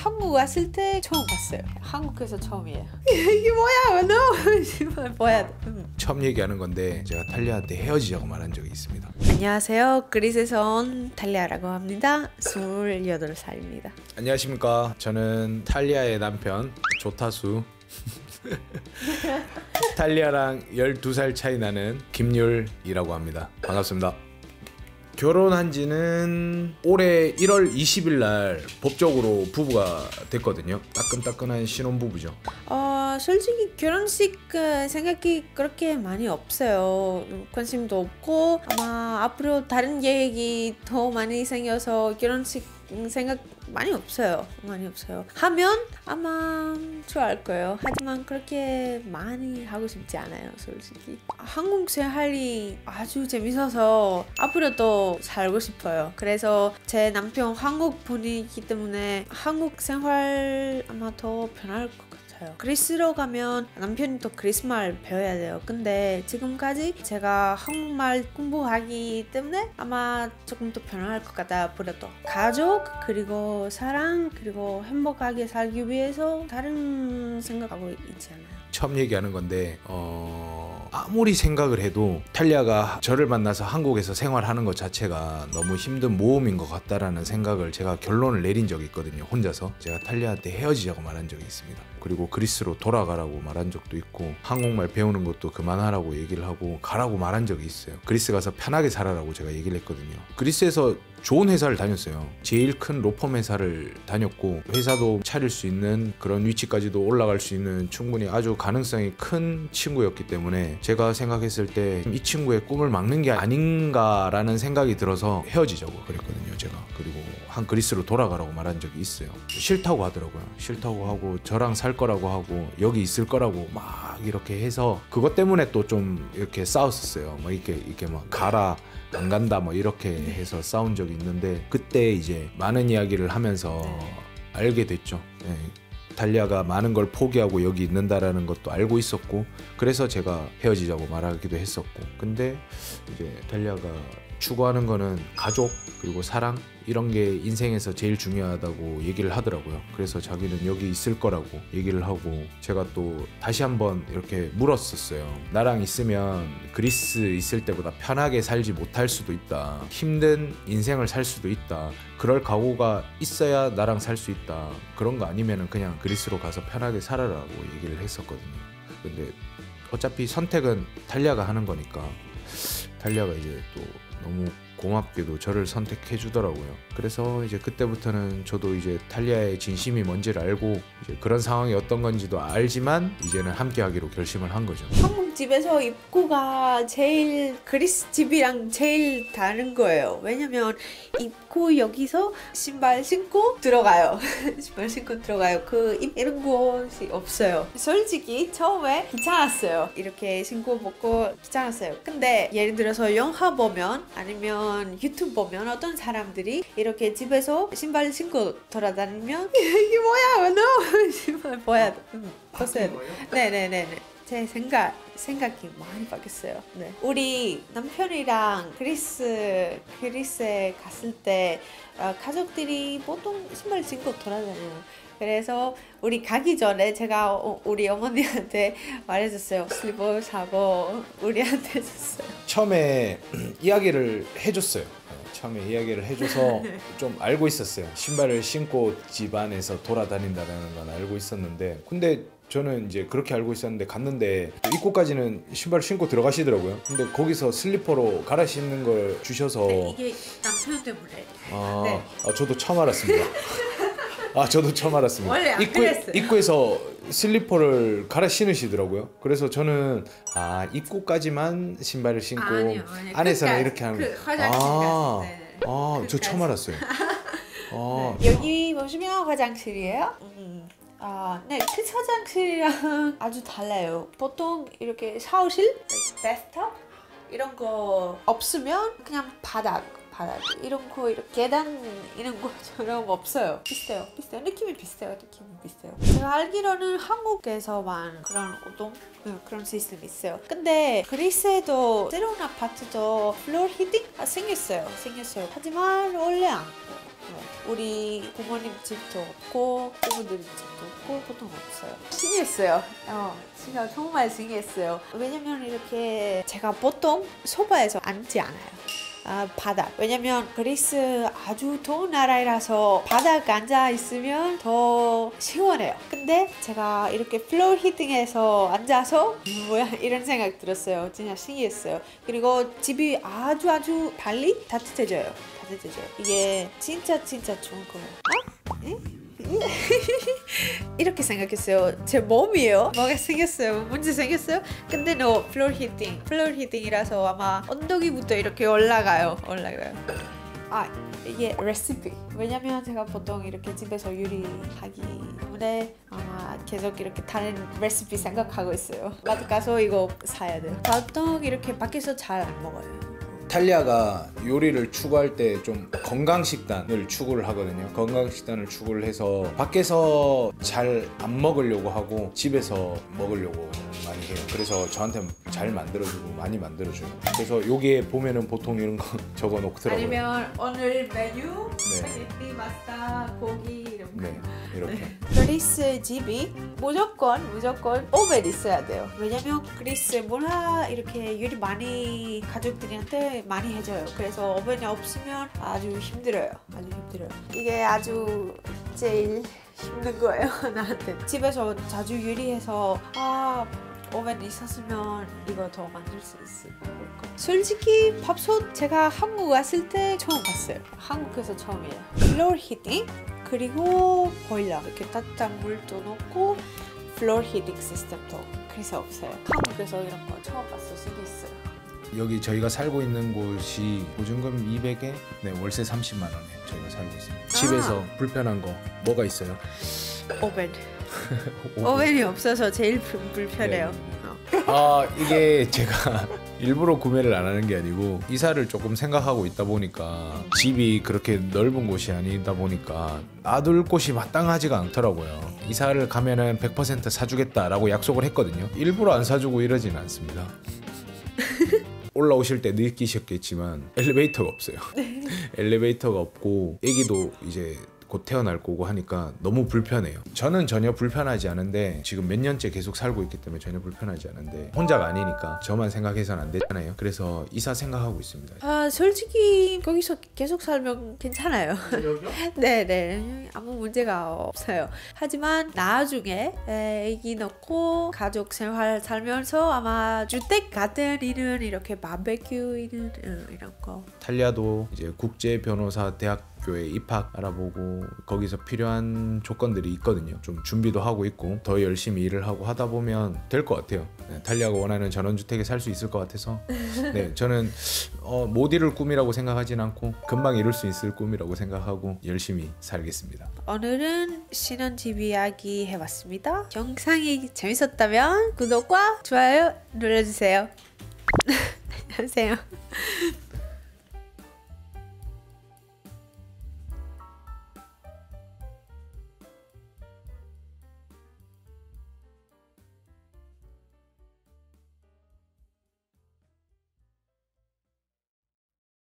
한국 왔을 때 처음 봤어요. 한국에서 처음이에요. 이게 뭐야? 너 뭐야? 처음 얘기하는 건데 제가 탈리아한테 헤어지자고 말한 적이 있습니다. 안녕하세요. 그리스에서 온 탈리아라고 합니다. 28살입니다. 안녕하십니까. 저는 탈리아의 남편 조타수 탈리아랑 12살 차이 나는 김율이라고 합니다. 반갑습니다. 결혼한 지는 올해 1월 20일 날 법적으로 부부가 됐거든요. 따끈따끈한 신혼부부죠. 솔직히 결혼식 생각이 그렇게 많이 없어요. 관심도 없고 아마 앞으로 다른 계획이 더 많이 생겨서 결혼식 생각 많이 없어요. 하면 아마 좋아할 거예요. 하지만 그렇게 많이 하고 싶지 않아요. 솔직히 한국 생활이 아주 재밌어서 앞으로도 살고 싶어요. 그래서 제 남편 한국 분이기 때문에 한국 생활 아마 더 편할 것 같아요. 그리스로 가면 남편이 또 그리스말 배워야 돼요. 근데 지금까지 제가 한국말 공부하기 때문에 아마 조금 더 편할 것 같아요. 앞으로도 가족 그리고 사랑 그리고 행복하게 살기 위해서 다른 생각하고 있지 않아요. 처음 얘기하는 건데 아무리 생각을 해도 탈리아가 저를 만나서 한국에서 생활하는 것 자체가 너무 힘든 모험인 것 같다라는 생각을 제가 결론을 내린 적이 있거든요. 혼자서 제가 탈리아한테 헤어지자고 말한 적이 있습니다. 그리고 그리스로 돌아가라고 말한 적도 있고 한국말 배우는 것도 그만하라고 얘기를 하고 가라고 말한 적이 있어요. 그리스 가서 편하게 살아라고 제가 얘기를 했거든요. 그리스에서 좋은 회사를 다녔어요. 제일 큰 로펌 회사를 다녔고 회사도 차릴 수 있는 그런 위치까지도 올라갈 수 있는 충분히 아주 가능성이 큰 친구였기 때문에 제가 생각했을 때 이 친구의 꿈을 막는 게 아닌가라는 생각이 들어서 헤어지자고 그랬거든요. 제가. 그리고 한 그리스로 돌아가라고 말한 적이 있어요. 싫다고 하더라고요. 싫다고 하고 저랑 살 거라고 하고 여기 있을 거라고 막 이렇게 해서 그것 때문에 또 좀 이렇게 싸웠었어요. 막 이렇게 막 가라 안 간다 뭐 이렇게 해서 싸운 적이 있는데 그때 이제 많은 이야기를 하면서 알게 됐죠. 네. 탈리아가 많은 걸 포기하고 여기 있는다라는 것도 알고 있었고 그래서 제가 헤어지자고 말하기도 했었고 근데 이제 탈리아가 추구하는 거는 가족 그리고 사랑 이런 게 인생에서 제일 중요하다고 얘기를 하더라고요. 그래서 자기는 여기 있을 거라고 얘기를 하고 제가 또 다시 한번 이렇게 물었었어요. 나랑 있으면 그리스 있을 때보다 편하게 살지 못할 수도 있다. 힘든 인생을 살 수도 있다. 그럴 각오가 있어야 나랑 살 수 있다. 그런 거 아니면 그냥 그리스로 가서 편하게 살아라고 얘기를 했었거든요. 근데 어차피 선택은 탈리아가 하는 거니까 탈리아가 이제 또 너무 고맙게도 저를 선택해 주더라고요. 그래서 이제 그때부터는 저도 이제 탈리아의 진심이 뭔지를 알고 이제 그런 상황이 어떤 건지도 알지만 이제는 함께 하기로 결심을 한 거죠. 한국 집에서 입구가 제일 그리스 집이랑 제일 다른 거예요. 왜냐면 입구 여기서 신발 신고 들어가요. 신발 신고 들어가요. 이런 곳이 없어요. 솔직히 처음에 귀찮았어요. 이렇게 신고 먹고 귀찮았어요. 근데 예를 들어서 영화 보면 아니면 유튜브 보면 어떤 사람들이 이렇게 집에서 신발 신고 돌아다니면 이게 뭐야? 너 신발 뭐야? 벗어야 돼. 네네네. 제 생각이 많이 바뀌었어요. 네. 우리 남편이랑 그리스에 갔을 때 가족들이 보통 신발 신고 돌아다녀요. 그래서 우리 가기 전에 제가 우리 어머니한테 말해줬어요. 슬리퍼 사고 우리한테 줬어요. 처음에 이야기를 해줬어요. 처음에 이야기를 해줘서 좀 알고 있었어요. 신발을 신고 집안에서 돌아다닌다는 건 알고 있었는데 근데 저는 이제 그렇게 알고 있었는데 갔는데 입구까지는 신발을 신고 들어가시더라고요. 근데 거기서 슬리퍼로 갈아 신는 걸 주셔서 네, 이게 남편 때문에. 네. 저도 처음 알았습니다. 저도 처음 알았습니다. 원래 안 그랬어요. 입구에서 슬리퍼를 갈아 신으시더라고요. 그래서 저는 입구까지만 신발을 신고 아니요. 안에서는 이렇게 하는 그 화장실 저 처음 알았어요. 네. 여기 보시면 화장실이에요. 네, 그 화장실이랑 아주 달라요. 보통 이렇게 샤워실, bathtub 이런 거 없으면 그냥 바닥 이런 거 이렇게 계단 이런 거처럼 없어요. 비슷해요. 느낌이 비슷해요. 제가 알기로는 한국에서만 그런 오동 그런 시스템이 있어요. 근데 그리스에도 새로운 아파트도 플로어 히팅 생겼어요. 하지만 원래 안 우리 부모님 집도 없고 부모들 집도 없고 보통 없어요. 신기했어요. 진짜 정말 신기했어요. 왜냐면 이렇게 제가 보통 소파에서 앉지 않아요. 바닥. 왜냐면 그리스 아주 더운 나라라서 바닥 앉아 있으면 더 시원해요. 근데 제가 이렇게 플로어 히팅해서 앉아서 뭐야 이런 생각 들었어요. 진짜 신기했어요. 그리고 집이 아주 빨리 따뜻해져요. 이게 진짜 좋은 거예요. 이렇게 생각했어요. 제 몸이에요. 뭐가 생겼어요. 문제 생겼어요. 근데 플로어 히팅이라서 아마 언덕이부터 이렇게 올라가요. 이게 레시피. 왜냐면 제가 보통 이렇게 집에서 요리하기 때문에 아마 계속 이렇게 다른 레시피 생각하고 있어요. 마트 가서 이거 사야 돼요. 보통 이렇게 밖에서 잘 안 먹어요. 탈리아가 요리를 추구할 때 좀 건강식단을 추구를 하거든요. 건강식단을 추구를 해서 밖에서 잘 안 먹으려고 하고 집에서 먹으려고 많이 해요. 그래서 저한테 잘 만들어주고 많이 만들어줘요. 그래서 여기에 보면은 보통 이런 거 적어 놓더라고요. 아니면 오늘 메뉴 스파게티, 파스타, 고기 이런 거. 네, 이렇게. 그리스 집이 무조건 오븐 있어야 돼요. 왜냐면 그리스 문화 이렇게 요리 많이 가족들한테 많이 해줘요. 그래서 오븐이 없으면 아주 힘들어요. 이게 아주 제일 힘든 거예요. 나한테. 집에서 자주 요리해서 오븐 있었으면 이거 더 만들 수 있을 것 같고. 솔직히 밥솥 제가 한국 왔을 때 처음 봤어요. 한국에서 처음이에요. 플로어 히팅 그리고 보일러 이렇게 따뜻한 물도 넣고 플로어 히팅 시스템도 그래서 없어요. 한국에서 이런 거 처음 봤어요. 신기했어요. 여기 저희가 살고 있는 곳이 보증금 200에 월세 30만 원에 저희가 살고 있습니다. 집에서 불편한 거 뭐가 있어요? 오븐. 오븐이 없어서 제일 불편해요. 이게 제가 일부러 구매를 안 하는 게 아니고 이사를 조금 생각하고 있다 보니까 집이 그렇게 넓은 곳이 아니다 보니까 놔둘 곳이 마땅하지가 않더라고요. 이사를 가면은 100% 사주겠다라고 약속을 했거든요. 일부러 안 사주고 이러진 않습니다. 올라오실 때 느끼셨겠지만 엘리베이터가 없어요. 엘리베이터가 없고 애기도 이제 곧 태어날 거고 하니까 너무 불편해요. 저는 전혀 불편하지 않은데 지금 몇 년째 계속 살고 있기 때문에 전혀 불편하지 않은데 혼자가 아니니까 저만 생각해서는 안 되잖아요. 그래서 이사 생각하고 있습니다. 솔직히 거기서 계속 살면 괜찮아요. 네네 아무 문제가 없어요. 하지만 나중에 애기 낳고 가족 생활 살면서 아마 주택 같은 일은 이렇게 바베큐 일은 이런 거. 탈리아도 이제 국제 변호사 대학교에 입학 알아보고 거기서 필요한 조건들이 있거든요. 좀 준비도 하고 있고 더 열심히 일을 하고 하다 보면 될 것 같아요. 탈리아가 원하는 전원주택에 살 수 있을 것 같아서 저는 못 이룰 꿈이라고 생각하진 않고 금방 이룰 수 있을 꿈이라고 생각하고 열심히 살겠습니다. 오늘은 신혼집 이야기 해봤습니다. 영상이 재밌었다면 구독과 좋아요 눌러주세요. 안녕하세요.